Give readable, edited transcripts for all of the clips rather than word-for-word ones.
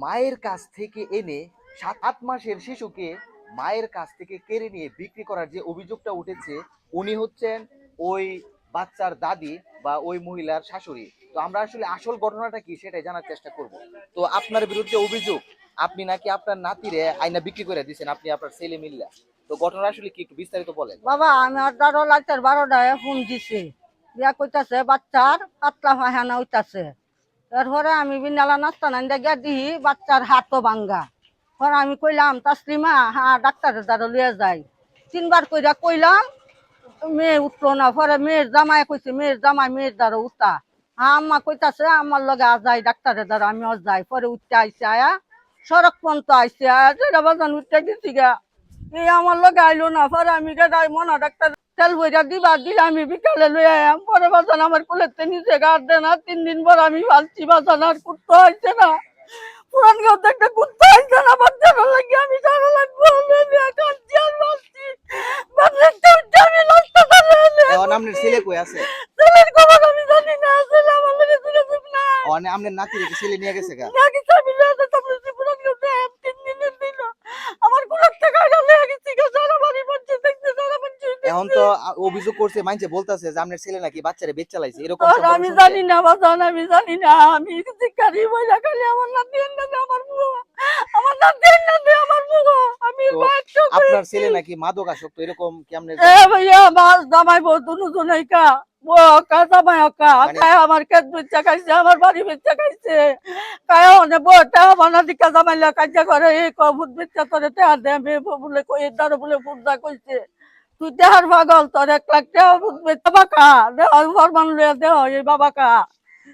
মায়ের কাছ থেকে এনে 7 মাসের শিশুকে মায়ের কাছ থেকে কেড়ে নিয়ে বিক্রি করার যে অভিযোগটা উঠেছে, উনি হচ্ছেন ওই বাচ্চার দাদি বা ওই মহিলার শাশুড়ি। তো আমরা আসলে আসল ঘটনাটা কি সেটাই জানার চেষ্টা করব। তো আপনার বিরুদ্ধে অভিযোগ, আপনি নাকি আপনার নাতিরে আয়না বিক্রি করে দিয়েছেন, আপনি আপনার ছেলে মিল্লা। তো ঘটনা আসলে কি একটু বিস্তারিত বলেন। বাবা আমি আর রাতের 12টায় ফোন দিছি, দিয়া কইতাছে বাচ্চার পাতলা পায়খানা হইতাছে। এরপরে আমি বিনালা নাস্তা নাইন্দা গিয়া দিহি বাচ্চার হাতও ভাঙ্গা। পরে আমি কইলাম তাসলিমা হ্যাঁ ডাক্তারের দ্বারা লিয়ে যাই। 3বার কইরা কইলাম, মেয়ে উঠলো না। পরে মেয়ের জামাই কইছে মেয়ের দ্বারা উঠা। হ্যাঁ আম্মা কইতাছে আমার লগে যাই ডাক্তারের দ্বারা, আমিও যাই। পরে উঠতে আইসে আয়া সড়ক পর্যন্ত আইসে আয়া যেটা বাজান উঠতে দিছি গা, এই আমার লগে আইলো না। পরে আমি গেদাই মনা ডাক্তার তেল বইরা দিলে আমি বিকালে লই আয়াম। পরে বাজান আমার কোলেতে নিচে গাছ দে না, 3 দিন পর আমি ফালছি বাজান, আর কুত্তা হইছে না। পুরান গাঁও একটা কুত্তা হইছে না, বাচ্চারা লাগে আমি সারা লাগবো আমি কাঁদছি আর বাঁচছি। বাচ্চাটা উঠে আমি নষ্ট করে এখন আপনার ছেলে কই আছে? ছেলের খবর আমি জানি না, ছেলে আমার লগে যোগাযোগ নাই। আপনার নাতি রেখে ছেলে নিয়ে গেছে গা? নাকি আমি রাতে তারপরে পুরান গাঁও 3 দিনের দিন আমার কোলের থেকে গেলে গেছি গা, সারা বাড়ি পড়ছে দেখছে, সারা বাড়ি এখন তো অভিযোগ করছে, মাইনছে বলতাছে যে আপনার ছেলে নাকি বাচ্চারে বেচ চালাইছে, এরকম আর সম্পর্ক আমি শুনছেন? জানি না বাজান, আমি জানি না। আমি শিক্ষারি বইলা খালি আমার নাতি এনে আমার বুয়া, আমার নাতি এনে আমার বুয়া। আমি তো বাচ্চ আপনার করেছি। ছেলে নাকি মাদক আসক্ত, এরকম কেমনে এ ভাইয়া মাছ জামাই বউ দুজনেই কা, বউ কা জামাই কা মানে খায়, আমার ক্ষেত বেচা খাইছে, আমার বাড়ি বেচা খাইছে। খায় অনে বউটা বানা দিকা জামাইলা কাজা করে এই কবুত বেচা করে টেহা দে, মেয়ে বলে কই দাঁড়ো বলে ফুটদা কইছে তুই দেহার পাগল, তোর 1 লাখ টাকা ফুটবে বাবা কা দেহ ফরমান লইয়া দেহ এই বাবা কা।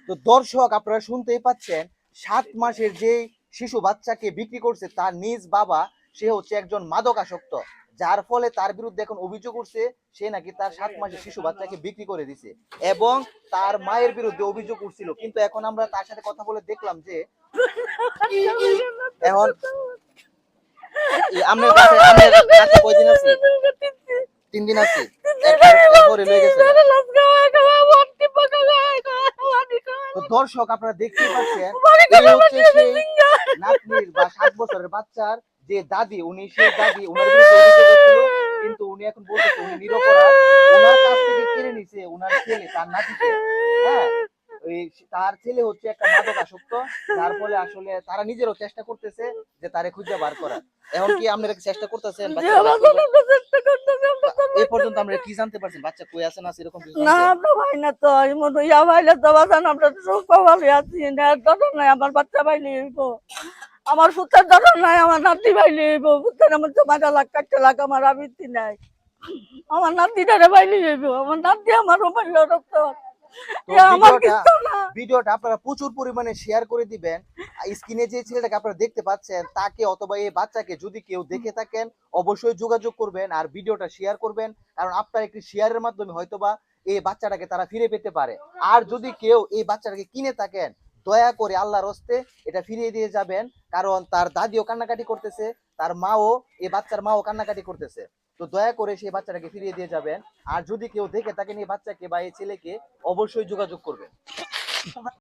তো দর্শক আপনারা শুনতেই পাচ্ছেন, 7 মাসের যে শিশু বাচ্চাকে বিক্রি করছে তার নিজ বাবা, সে হচ্ছে একজন মাদক আসক্ত, যার ফলে তার বিরুদ্ধে এখন অভিযোগ উঠছে সে নাকি তার 7 মাসের শিশু বাচ্চাকে বিক্রি করে দিছে এবং তার মায়ের বিরুদ্ধে অভিযোগ উঠছিল। কিন্তু এখন আমরা তার সাথে কথা বলে দেখলাম যে এখন আপনার কাছে আপনার কাছে কয়দিন আছে? 3 দিন আছে, এরপরে লয়ে গেছে। তো দর্শক আপনারা দেখতেই পাচ্ছেন, এই হচ্ছে সেই নাতনির বা 7 বছরের বাচ্চার যে দাদি, উনি সেই দাদি, ওনার বিরুদ্ধে অভিযোগ হচ্ছিল, কিন্তু উনি এখন বলতেছে উনি নিরপরাধ, ওনার কাছ থেকে কেড়ে নিছে ওনার ছেলে তার নাতিকে। হ্যাঁ, ওই তার ছেলে হচ্ছে একটা মাদক আসক্ত, যার ফলে আসলে তারা নিজেরও চেষ্টা করতেছে যে তারে খুঁজে বার করা। এখন কি আপনারা চেষ্টা করতেছেন বাচ্চা বের করবেন? এই পর্যন্ত আমরা কি জানতে পারছেন, বাচ্চা কই আছে না আছে এরকম কিছু না জানছেন? তো ভাই না তো এই মতো ইয়া ভাইলে তো বাজান আমরা তো সব ভালো আছি না, দরকার নাই আমার বাচ্চা ভাইলে হইব, আমার পুত্রের দরকার নাই, আমার নাতি ভাইলে হইব। পুত্রের আমার তো 12 লাখ 4 লাখ আমার আবৃত্তি নাই, আমার নাতিটারে ভাইলে হইব, আমার নাতি আমার মোবাইল রক্ত তো আমার ভিডিওটা কিছু না। ভিডিওটা আপনারা প্রচুর পরিমাণে শেয়ার করে দিবেন। স্ক্রিনে যে ছেলেটাকে আপনারা দেখতে পাচ্ছেন তাকে অথবা এই বাচ্চাকে যদি কেউ দেখে থাকেন অবশ্যই যোগাযোগ করবেন আর ভিডিওটা শেয়ার করবেন, কারণ আপনার একটি শেয়ারের মাধ্যমে হয়তোবা এই বাচ্চাটাকে তারা ফিরে পেতে পারে। আর যদি কেউ এই বাচ্চাটাকে কিনে থাকেন, দয়া করে আল্লাহর হস্তে এটা ফিরিয়ে দিয়ে যাবেন, কারণ তার দাদিও কান্নাকাটি করতেছে, তার মাও, এই বাচ্চার মাও কান্নাকাটি করতেছে। তো দয়া করে সেই বাচ্চাটাকে ফিরিয়ে দিয়ে যাবেন। আর যদি কেউ দেখে থাকেন এই বাচ্চাকে বা এই ছেলেকে, অবশ্যই যোগাযোগ করবেন।